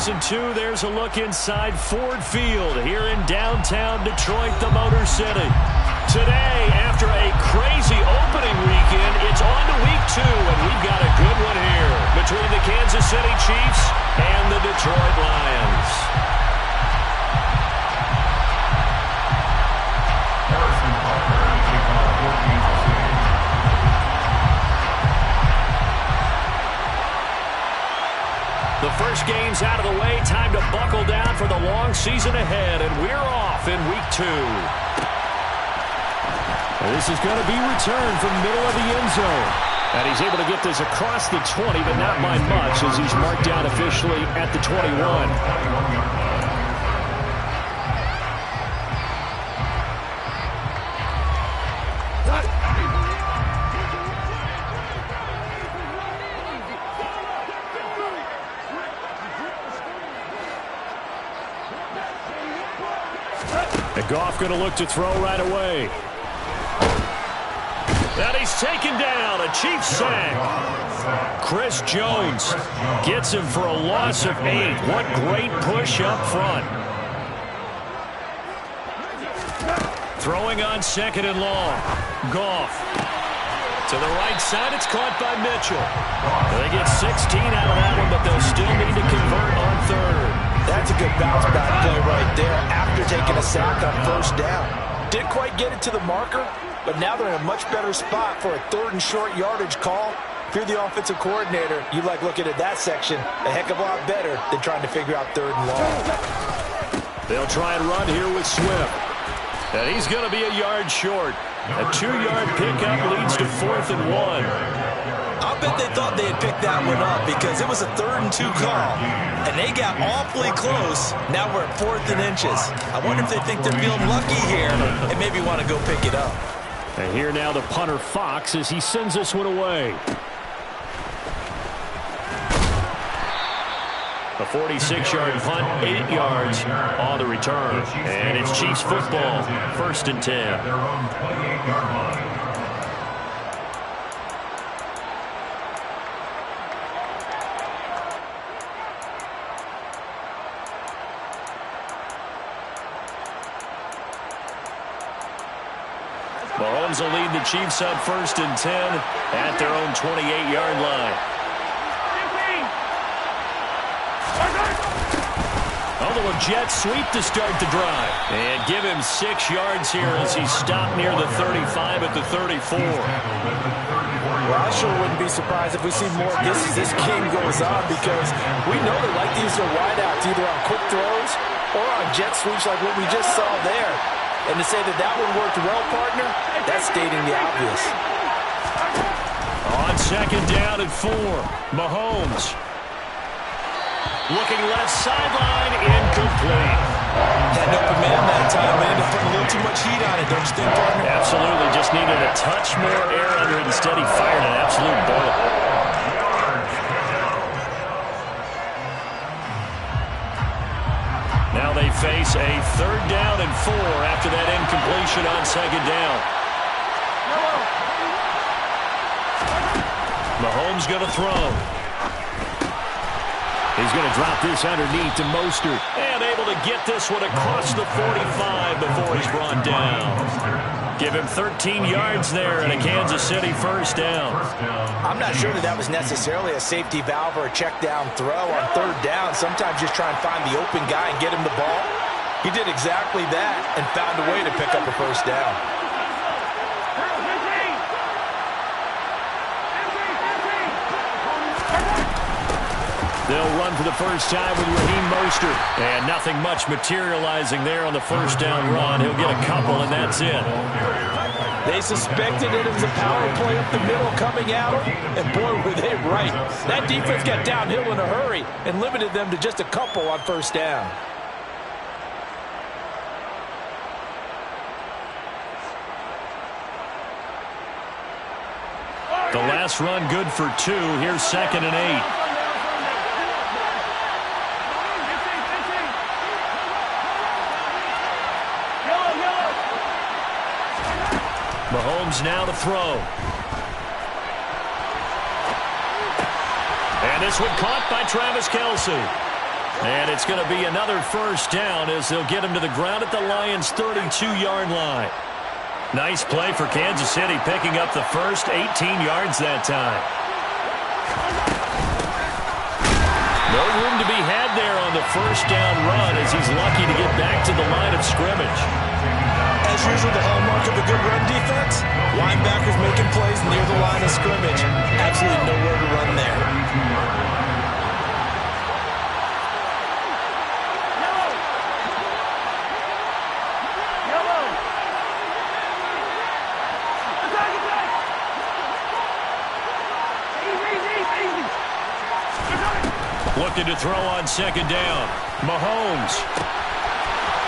2002, there's a look inside Ford Field here in downtown Detroit, the Motor City. Today, after a crazy opening weekend, it's on to week 2, and we've got a good one here between the Kansas City Chiefs and the Detroit Lions. The first game's out of the way. Time to buckle down for the long season ahead, and we're off in week 2. This is going to be returned from the middle of the end zone. And he's able to get this across the 20, but not by much as he's marked down officially at the 21. And Goff going to look to throw right away. And he's taken down. A Chiefs sack. Chris Jones gets him for a loss of 8. What great push up front. Throwing on 2nd and long. Goff. To the right side, it's caught by Mitchell. They get 16 out of that one, but they'll still need to convert on 3rd. That's a good bounce back play right there after taking a sack on 1st down. Didn't quite get it to the marker, but now they're in a much better spot for a 3rd and short yardage call. If you're the offensive coordinator, you like looking at that section a heck of a lot better than trying to figure out 3rd and long. They'll try and run here with Swift. And he's going to be a yard short. A 2-yard pickup leads to 4th and 1. I'll bet they thought they had picked that one up because it was a 3rd and 2 call, and they got awfully close. Now we're at 4th and inches. I wonder if they think they're feeling lucky here and maybe want to go pick it up. And here now the punter Fox as he sends this one away. A 46-yard punt, 8 yards on the return. And it's Chiefs football, 1st and 10. Mahomes will lead the Chiefs up 1st and 10 at their own 28-yard line. Although a jet sweep to start the drive. And give him 6 yards here as he's stopped near the 35 at the 34. Well, I sure wouldn't be surprised if we see more of this as this game goes on because we know they like to use their wideouts either on quick throws or on jet sweeps like what we just saw there. And to say that that one worked well, partner, that's stating the obvious. On 2nd down and 4, Mahomes. Looking left sideline, incomplete. Had an open man that time, but ended up putting a little too much heat on it, don't you think, partner? Absolutely, just needed a touch more air under it. Instead, he fired an absolute bullet. Now they face a 3rd down and 4 after that incompletion on 2nd down. Mahomes going to throw. He's going to drop this underneath to Mostert. And able to get this one across the 45 before he's brought down. Give him 13 yards there and a Kansas City 1st down. I'm not sure that was necessarily a safety valve or a check down throw on 3rd down. Sometimes just try and find the open guy and get him the ball. He did exactly that and found a way to pick up a 1st down. They'll run for the first time with Raheem Mostert. And nothing much materializing there on the 1st down run. He'll get a couple, and that's it. They suspected it was a power play up the middle coming out, and boy, were they right. That defense got downhill in a hurry and limited them to just a couple on 1st down. The last run good for 2. Here's 2nd and 8. Mahomes now to throw. And this one caught by Travis Kelce. And it's going to be another first down as they'll get him to the ground at the Lions' 32-yard line. Nice play for Kansas City, picking up the first 18 yards that time. No room to be had there on the first down run as he's lucky to get back to the line of scrimmage. As usual, the hallmark of a good run defense, linebackers making plays near the line of scrimmage. Absolutely nowhere to run there. Looking to throw on second down. Mahomes.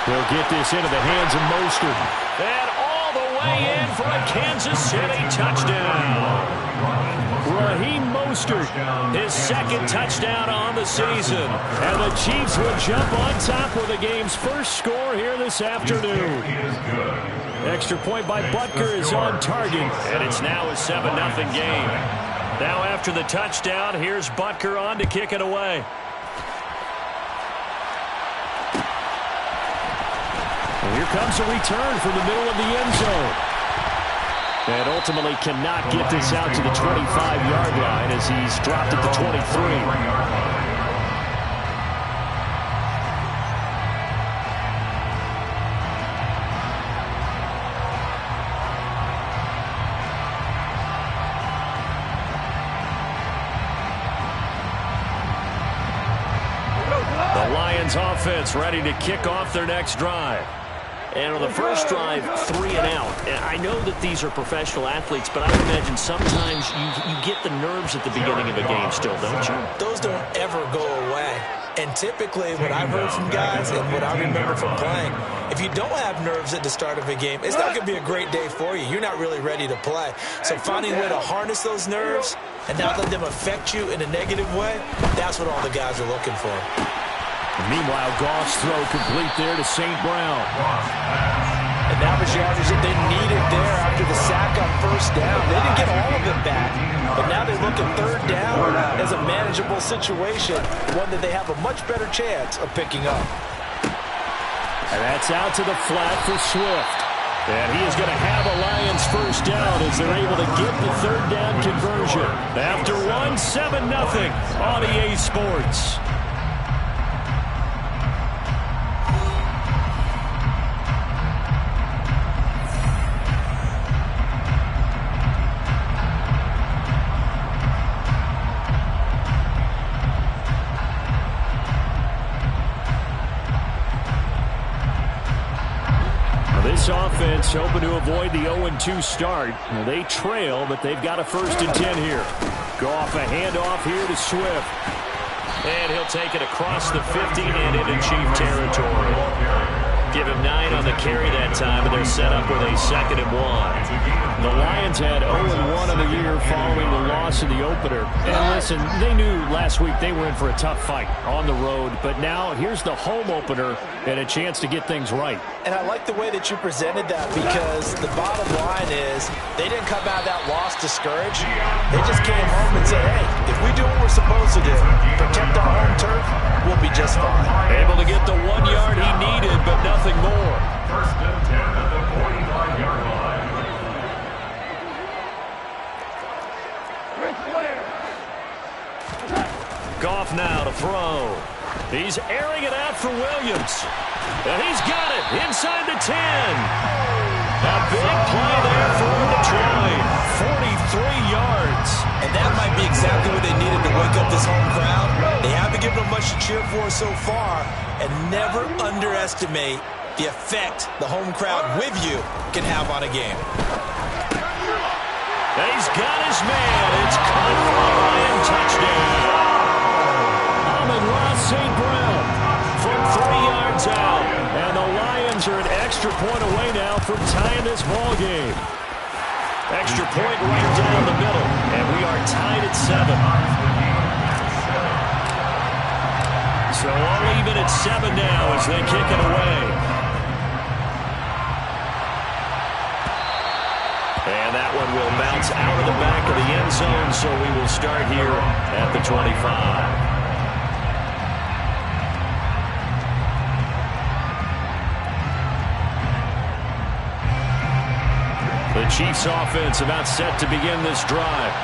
They'll get this into the hands of Mostert. And all the way in for a Kansas City touchdown. Raheem Mostert, his second touchdown on the season. And the Chiefs will jump on top with the game's first score here this afternoon. Extra point by Butker is on target. And it's now a 7-0 game. Now after the touchdown, here's Butker on to kick it away. And here comes a return from the middle of the end zone. And ultimately cannot get this out to the 25-yard line as he's dropped at the 23. Offense ready to kick off their next drive. And on the first drive, 3 and out. And I know that these are professional athletes, but I would imagine sometimes you get the nerves at the beginning of a game still, don't you? Those don't ever go away. And typically, what I've heard from guys and what I remember from playing, if you don't have nerves at the start of a game, it's not going to be a great day for you. You're not really ready to play. So finding a way to harness those nerves and not let them affect you in a negative way, that's what all the guys are looking for. Meanwhile, Goff's throw complete there to St. Brown. And that was yardage that they needed there after the sack on first down. They didn't get all of it back, but now they look at third down as a manageable situation, one that they have a much better chance of picking up. And that's out to the flat for Swift. And he is going to have a Lions first down as they're able to get the third down conversion. After 7-0 on EA Sports. This offense hoping to avoid the 0-2 start. Well, they trail, but they've got a 1st and 10 here. Goff a handoff here to Swift. And he'll take it across the 50 and into Chief territory. Give him 9 on the carry that time, and they're set up with a 2nd and 1. The Lions had 0-1 of the year following the loss in the opener. And listen, they knew last week they were in for a tough fight on the road. But now here's the home opener and a chance to get things right. And I like the way that you presented that because the bottom line is they didn't come out of that loss discouraged. They just came home and said, hey, if we do what we're supposed to do, protect our home turf, we'll be just fine. Able to get the 1 yard he needed, but nothing more. 1st and 10 at the 45-yard line. Goff now to throw. He's airing it out for Williams. And he's got it inside the 10. A big play there for Detroit. 43 yards. And that might be exactly what they needed to wake up this home crowd. They haven't given them much to cheer for so far. And never underestimate the effect the home crowd with you can have on a game. And he's got his man. It's caught for a Lion touchdown. St. Brown from 3 yards out. And the Lions are an extra point away now from tying this ball game. Extra point right down the middle. And we are tied at 7. So all even at 7 now as they kick it away. And that one will bounce out of the back of the end zone. So we will start here at the 25. The Chiefs offense about set to begin this drive.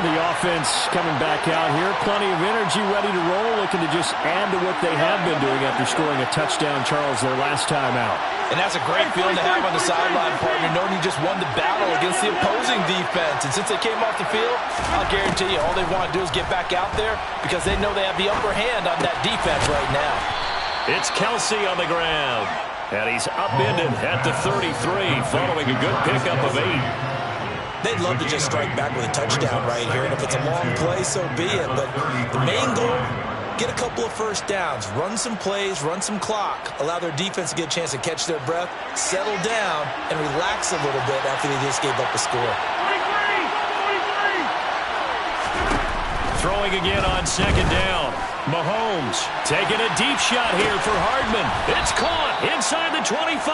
The offense coming back out here. Plenty of energy, ready to roll, looking to just add to what they have been doing after scoring a touchdown, Charles, their last time out. And that's a great feeling to have on the sideline, partner, knowing you just won the battle against the opposing defense. And since they came off the field, I'll guarantee you all they want to do is get back out there because they know they have the upper hand on that defense right now. It's Kelsey on the ground. And he's upended at the 33 following a good pickup of 8. They'd love to just strike back with a touchdown right here, and if it's a long play, so be it. But the main goal, get a couple of first downs, run some plays, run some clock, allow their defense to get a chance to catch their breath, settle down, and relax a little bit after they just gave up a score. Throwing again on second down. Mahomes taking a deep shot here for Hardman. It's caught inside the 25.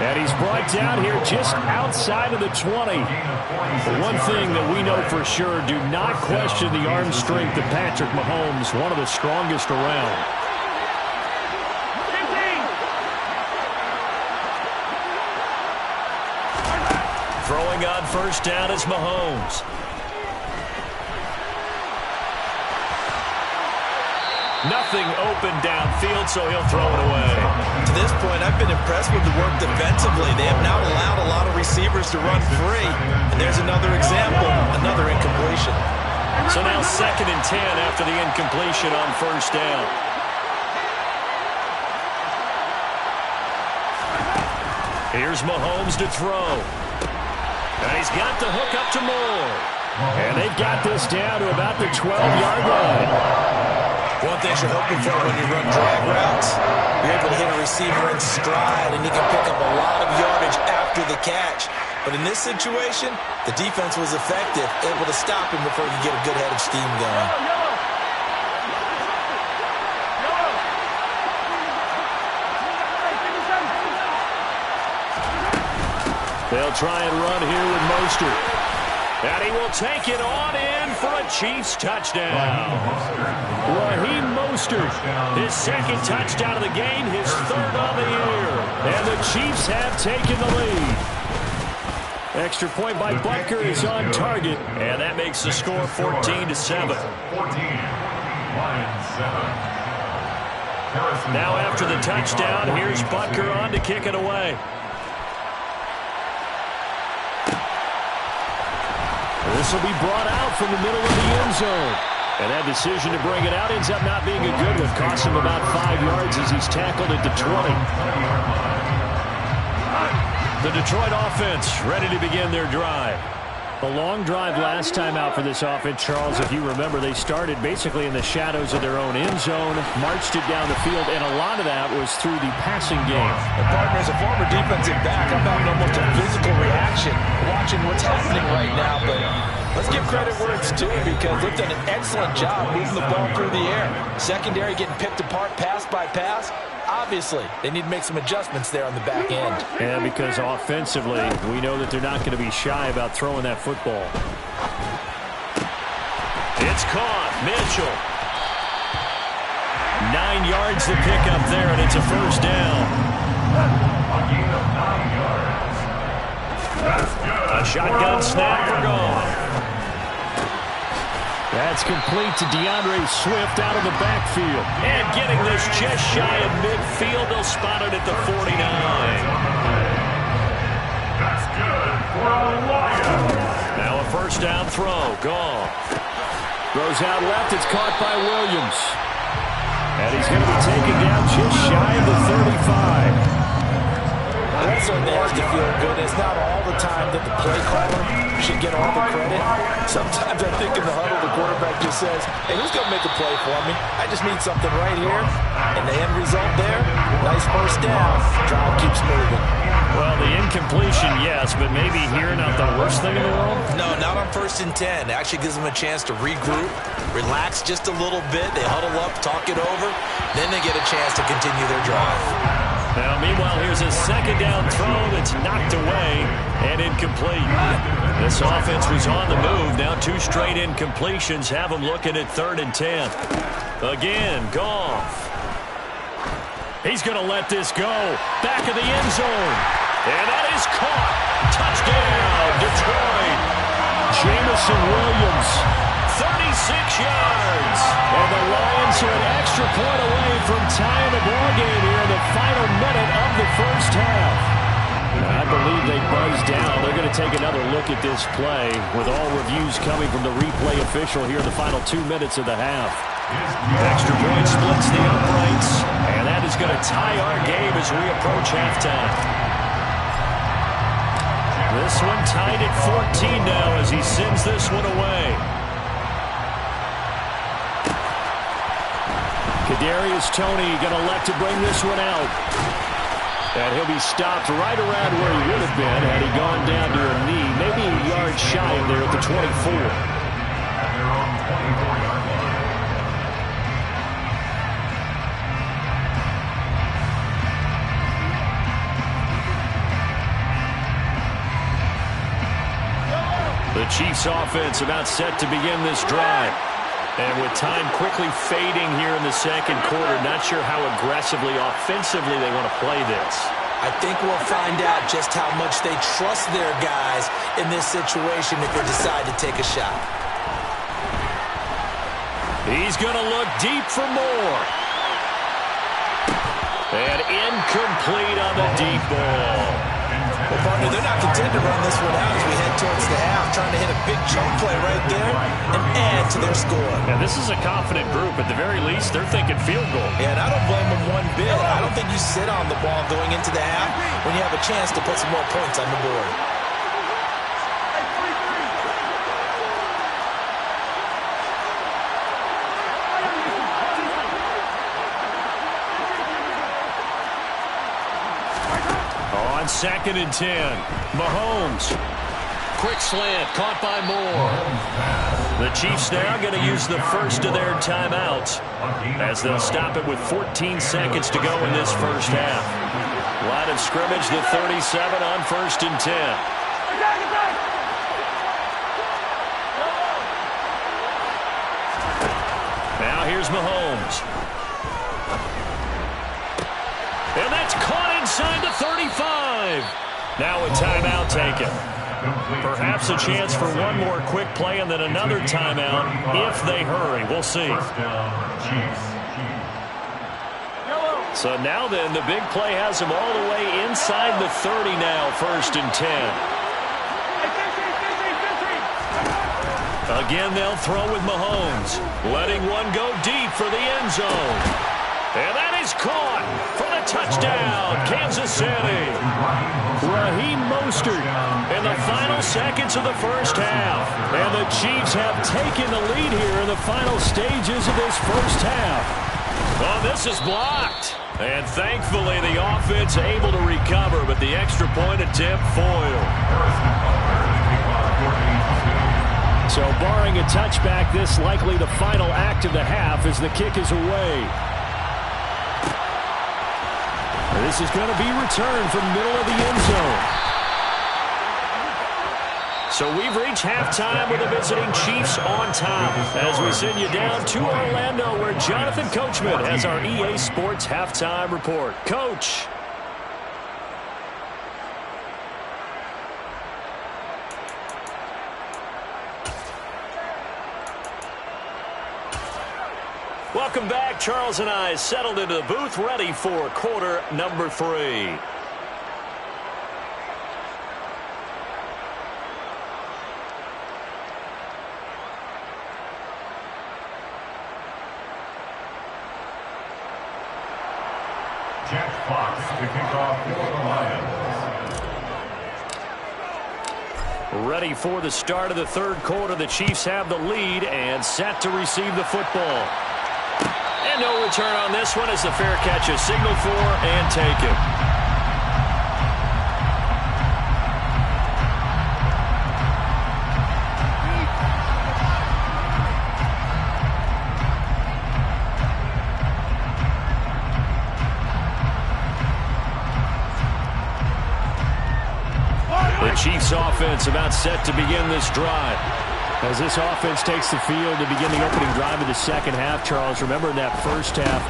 And he's brought down here just outside of the 20. But one thing that we know for sure, do not question the arm strength of Patrick Mahomes, one of the strongest around. Throwing on first down is Mahomes. Nothing open downfield, so he'll throw it away. To this point, I've been impressed with the work defensively. They have now allowed a lot of receivers to run free. And there's another example, another incompletion. So now 2nd and 10 after the incompletion on first down. Here's Mahomes to throw. And he's got the hook up to Moore. And they've got this down to about the 12-yard line. One thing you're hoping for when you run drag routes, you're able to hit a receiver in stride, and you can pick up a lot of yardage after the catch. But in this situation, the defense was effective, able to stop him before you get a good head of steam going. They'll try and run here with Mostert. And he will take it on in for a Chiefs touchdown. Raheem Mostert, his 2nd touchdown of the game, his 3rd on the year. And the Chiefs have taken the lead. Extra point by Butker is on target. And that makes the score 14-7. Now after the touchdown, here's Butker on to kick it away. This will be brought out from the middle of the end zone. And that decision to bring it out ends up not being a good one. Cost him about 5 yards as he's tackled at the 20. The Detroit offense ready to begin their drive. A long drive last time out for this offense, Charles. If you remember, they started basically in the shadows of their own end zone, marched it down the field, and a lot of that was through the passing game. And partner, as a former defensive back, I'm having almost a physical reaction watching what's happening right now. But let's give credit where it's due because they've done an excellent job moving the ball through the air. Secondary getting picked apart pass by pass. Obviously, they need to make some adjustments there on the back end. Yeah, because offensively, we know that they're not going to be shy about throwing that football. It's caught. Mitchell. 9 yards to pick up there, and it's a first down. A shotgun snap for Goff. That's complete to DeAndre Swift out of the backfield. And getting this just shy of midfield, they'll spot it at the 49. That's good for a Lion. Now a first down throw. Goff throws out left. It's caught by Williams. And he's going to be taken down just shy of the 35. That certainly has to feel good. It's not all the time that the play caller should get all the credit. Sometimes I think in the huddle, the quarterback just says, hey, who's going to make a play for me? I just need something right here. And the end result there, nice first down. Drive keeps moving. Well, the incompletion, yes, but maybe here not the worst thing in the world? No, not on 1st and 10. It actually gives them a chance to regroup, relax just a little bit. They huddle up, talk it over. Then they get a chance to continue their drive. Now, meanwhile, here's a second down throw that's knocked away and incomplete. This offense was on the move. Now 2 straight incompletions have them looking at 3rd and 10. Again, Goff. He's going to let this go. Back of the end zone. And that is caught. Touchdown, Detroit. Jamison Williams, 36 yards. And the Lions are an extra point away from tying the ballgame here in the final minute of the first half. I believe they buzzed down. They're going to take another look at this play with all reviews coming from the replay official here in the final 2 minutes of the half. Extra point splits the uprights, and that is going to tie our game as we approach halftime. This one tied at 14 now as he sends this one away. Kadarius Toney going to elect to bring this one out. And he'll be stopped right around where he would have been had he gone down to a knee, maybe a yard shy of there at the 24. The Chiefs offense about set to begin this drive. And with time quickly fading here in the second quarter, not sure how aggressively, offensively they want to play this. I think we'll find out just how much they trust their guys in this situation if they decide to take a shot. He's going to look deep for more. And incomplete on the deep ball. Well, partner, they're not content to run this one out as we head towards the half, trying to hit a big chunk play right there and add to their score. And this is a confident group. At the very least, they're thinking field goal. Yeah, and I don't blame them one bit. I don't think you sit on the ball going into the half when you have a chance to put some more points on the board. On 2nd and 10, Mahomes. Quick slant, caught by Moore. The Chiefs now going to use the first of their timeouts as they'll stop it with 14 seconds to go in this first half. Line of scrimmage, the 37 on 1st and 10. Now here's Mahomes. And that's caught inside the 35. Now a timeout taken. Perhaps a chance for one more quick play and then another timeout if they hurry. We'll see. So now then, the big play has them all the way inside the 30 now, 1st and 10. Again, they'll throw with Mahomes, letting one go deep for the end zone. And that is caught for the touchdown, Kansas City. Raheem Mostert in the final seconds of the first half. And the Chiefs have taken the lead here in the final stages of this first half. Oh, this is blocked. And thankfully, the offense able to recover, but the extra point attempt foiled. So barring a touchback, this likely the final act of the half as the kick is away. This is going to be returned from the middle of the end zone. So we've reached halftime with the visiting Chiefs on top as we send you down to Orlando where Jonathan Coachman has our EA Sports halftime report. Coach. Welcome back. Charles and I settled into the booth ready for quarter number 3. Jack Fox to kick off for the Lions. Ready for the start of the third quarter. The Chiefs have the lead and set to receive the football. And no return on this one as the fair catch is signaled for and taken. The Chiefs offense about set to begin this drive. As this offense takes the field to begin the opening drive of the second half, Charles, remember in that first half,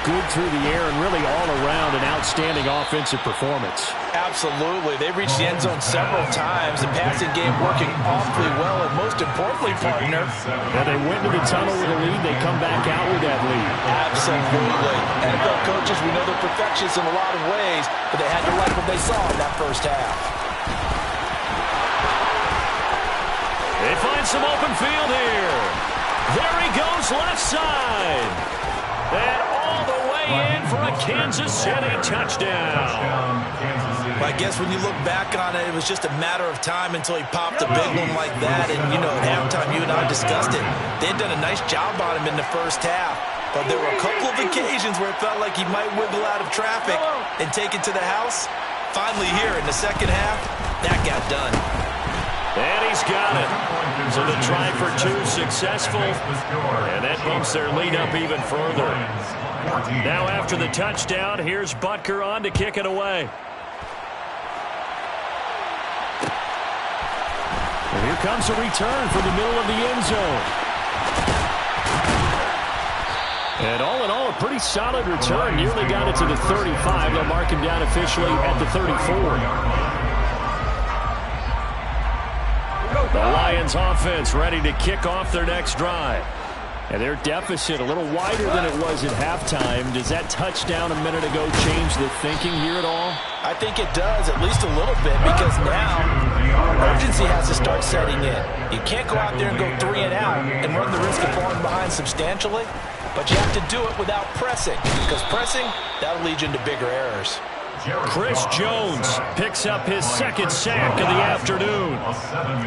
good through the air and really all around an outstanding offensive performance. Absolutely. They reached the end zone several times. The passing game working awfully well, and most importantly, partner, and they went to the tunnel with a lead. They come back out with that lead. Absolutely. NFL coaches, we know they're perfectionists in a lot of ways, but they had to like what they saw in that first half. They find some open field here. There he goes, left side. And all the way in for a Kansas City touchdown. Well, I guess when you look back on it, it was just a matter of time until he popped a big one like that. And, you know, at halftime, you and I discussed it. They had done a nice job on him in the first half. But there were a couple of occasions where it felt like he might wiggle out of traffic and take it to the house. Finally here in the second half, that got done. And he's got it. So the try for two successful. And that bumps their lead up even further. Now after the touchdown, here's Butker on to kick it away. And here comes a return from the middle of the end zone. And all in all, a pretty solid return. Nearly got it to the 35. They'll mark him down officially at the 34. The Lions offense ready to kick off their next drive. And their deficit a little wider than it was at halftime. Does that touchdown a minute ago change the thinking here at all? I think it does, at least a little bit, because now urgency has to start setting in. You can't go out there and go 3 and out and run the risk of falling behind substantially, but you have to do it without pressing, because pressing, that'll lead you into bigger errors. Chris Jones picks up his second sack of the afternoon.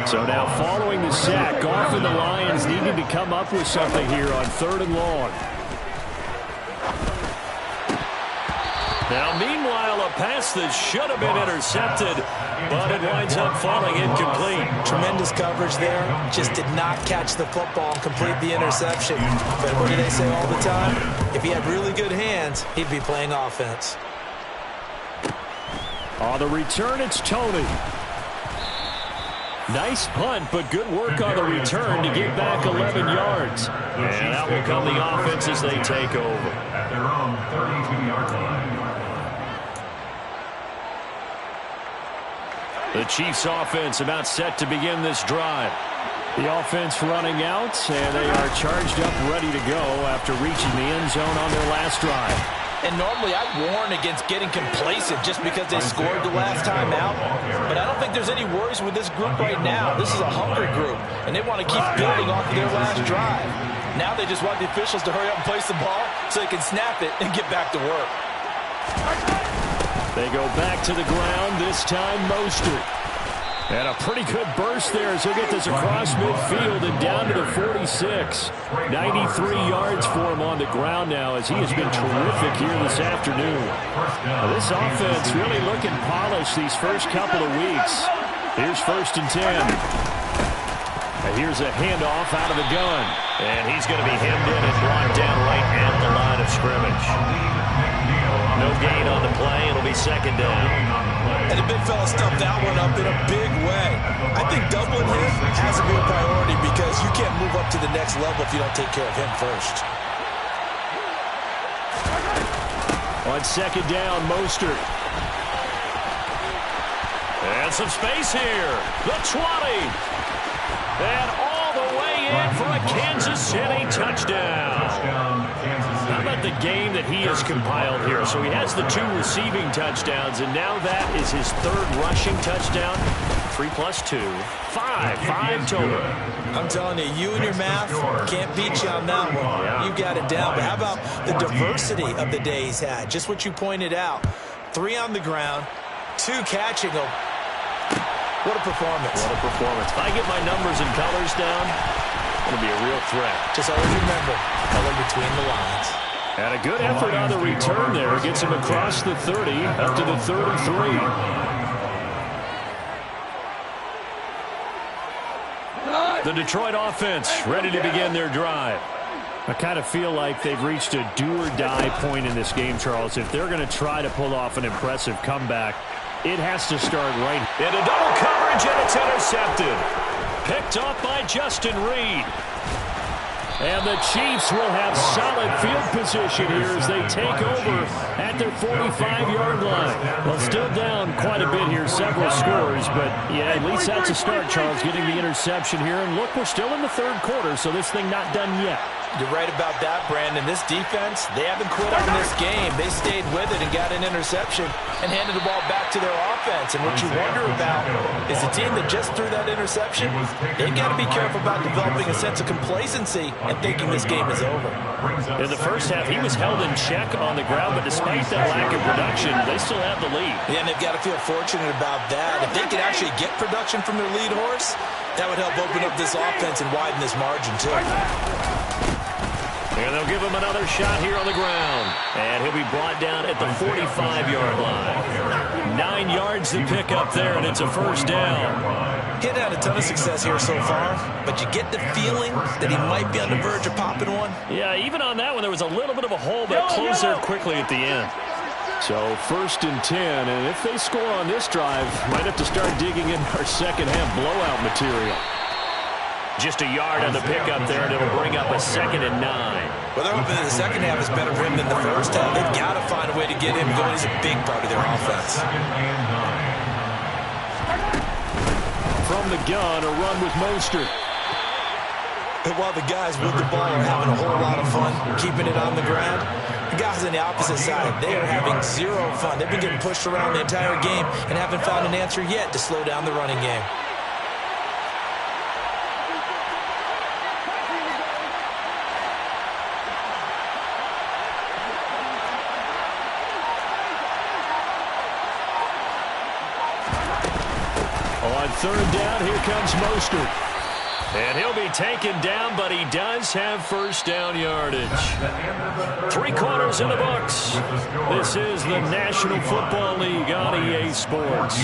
So now following the sack, often the Lions needing to come up with something here on 3rd and long. Now meanwhile, a pass that should have been intercepted, but it winds up falling incomplete. Tremendous coverage there. Just did not catch the football and complete the interception. But what do they say all the time? If he had really good hands, he'd be playing offense. On the return, it's Tony. Nice punt, but good work on the return to get back 11 yards. And that will come the offense as they take over. At their own 32-yard line. The Chiefs offense about set to begin this drive. The offense running out, and they are charged up, ready to go after reaching the end zone on their last drive. And normally I warn against getting complacent just because they scored the last time out. But I don't think there's any worries with this group right now. This is a hungry group, and they want to keep building off of their last drive. Now they just want the officials to hurry up and place the ball so they can snap it and get back to work. They go back to the ground, this time Mostert. And a pretty good burst there as he'll get this across midfield and down to the 46. 93 yards for him on the ground now as he has been terrific here this afternoon. Now this offense really looking polished these first couple of weeks. Here's 1st and 10. And here's a handoff out of the gun. And he's going to be hemmed in and brought down right at the line of scrimmage. No gain on the play. It'll be 2nd down. And the big fella stuffed that one up in a big way. I think doubling him has to be a priority because you can't move up to the next level if you don't take care of him first. On 2nd down, Mostert. And some space here. The 20. And all the way in for a Kansas City touchdown. How about the game that he has compiled here? So he has the 2 receiving touchdowns, and now that is his 3rd rushing touchdown. 3 plus 2, 5 total. I'm telling you, you and your math can't beat you on that one. You got it down. But how about the diversity of the day he's had? Just what you pointed out. 3 on the ground, 2 catching them. What a performance. What a performance. If I get my numbers and colors down, it'll be a real threat. Just always remember, color between the lines. And a good effort on the return there. Gets him across the 30, up to the 33. The Detroit offense ready to begin their drive. I kind of feel like they've reached a do-or-die point in this game, Charles. If they're going to try to pull off an impressive comeback, it has to start right. And a double coverage, and it's intercepted. Picked off by Justin Reed. And the Chiefs will have solid field position here as they take over at their 45-yard line. Well, still down quite a bit here, several scores, but yeah, at least that's a start, Charles, getting the interception here. And look, we're still in the third quarter, so this thing not done yet. You're right about that, Brandon. This defense, they haven't quit on this game. They stayed with it and got an interception and handed the ball back to their offense. And what you wonder about is a team that just threw that interception, they've got to be careful about developing a sense of complacency and thinking this game is over. In the first half, he was held in check on the ground, but despite that lack of production, they still have the lead. Yeah, and they've got to feel fortunate about that. If they could actually get production from their lead horse, that would help open up this offense and widen this margin, too. And they'll give him another shot here on the ground. And he'll be brought down at the 45-yard line. 9 yards to pick up there, and it's a first down. He had a ton of success here so far, but you get the feeling that he might be on the verge of popping one. Yeah, even on that one, there was a little bit of a hole, but it closed there quickly at the end. So 1st and 10, and if they score on this drive, might have to start digging in our second half blowout material. Just a yard on the pickup there, and it'll bring up a 2nd and 9. Well, they're hoping that the second half is better for him than the first half. They've got to find a way to get him going. He's a big part of their offense. From the gun, a run with Mostert. And while the guys with the ball are having a whole lot of fun keeping it on the ground, the guys on the opposite side, they are having zero fun. They've been getting pushed around the entire game and haven't found an answer yet to slow down the running game. On 3rd down, here comes Mostert. And he'll be taken down, but he does have first down yardage. 3 quarters in the books. This is the National Football League on EA Sports.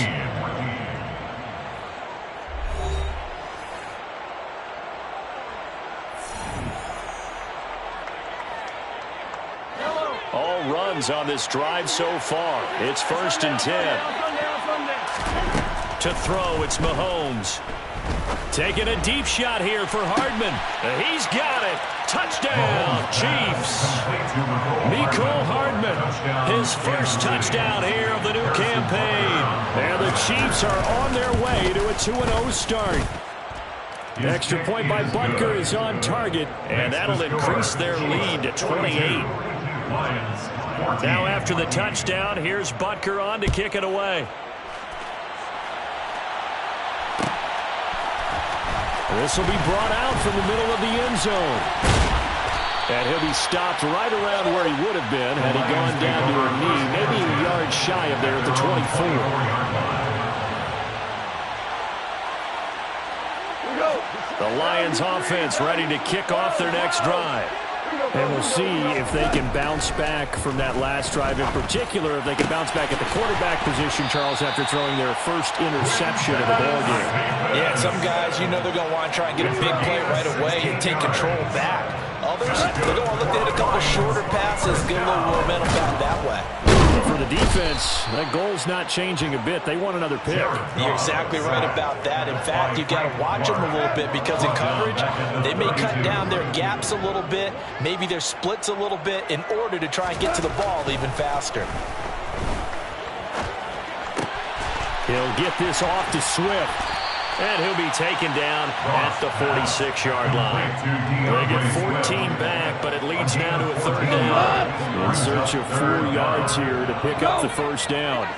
All runs on this drive so far. It's 1st and 10. To throw, it's Mahomes. Taking a deep shot here for Hardman. He's got it. Touchdown, Chiefs. Mecole Hardman, his first touchdown here of the new campaign. And the Chiefs are on their way to a 2-0 start. Extra point by Butker is on target, and that'll increase their lead to 28. Now after the touchdown, here's Butker on to kick it away. This will be brought out from the middle of the end zone. And he'll be stopped right around where he would have been had he gone down to a knee, maybe a yard shy of there at the 24. The Lions offense ready to kick off their next drive. And we'll see if they can bounce back from that last drive. In particular, if they can bounce back at the quarterback position, Charles, after throwing their first interception of the ballgame. Yeah, some guys, you know they're going to want to try and get a big play right away and take control back. Others, they're going to look to hit a couple shorter passes, get a little momentum back that way. But for the defense, that goal's not changing a bit. They want another pick. You're exactly right about that. In fact, you've got to watch them a little bit because in coverage, they may cut down their gaps a little bit, maybe their splits a little bit in order to try and get to the ball even faster. He'll get this off to Swift. And he'll be taken down at the 46-yard line. They get 14 back, but it leads now to a 3rd down. In search of 4 yards here to pick up the first down.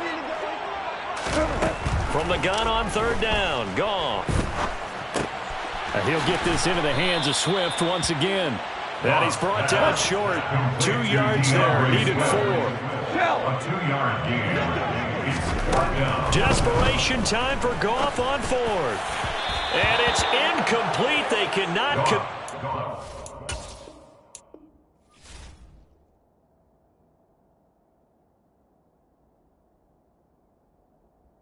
From the gun on 3rd down, Goff. And he'll get this into the hands of Swift once again. And he's brought down short. 2 yards there, needed 4. A 2-yard gain. Desperation time for Goff on 4th. And it's incomplete. They cannot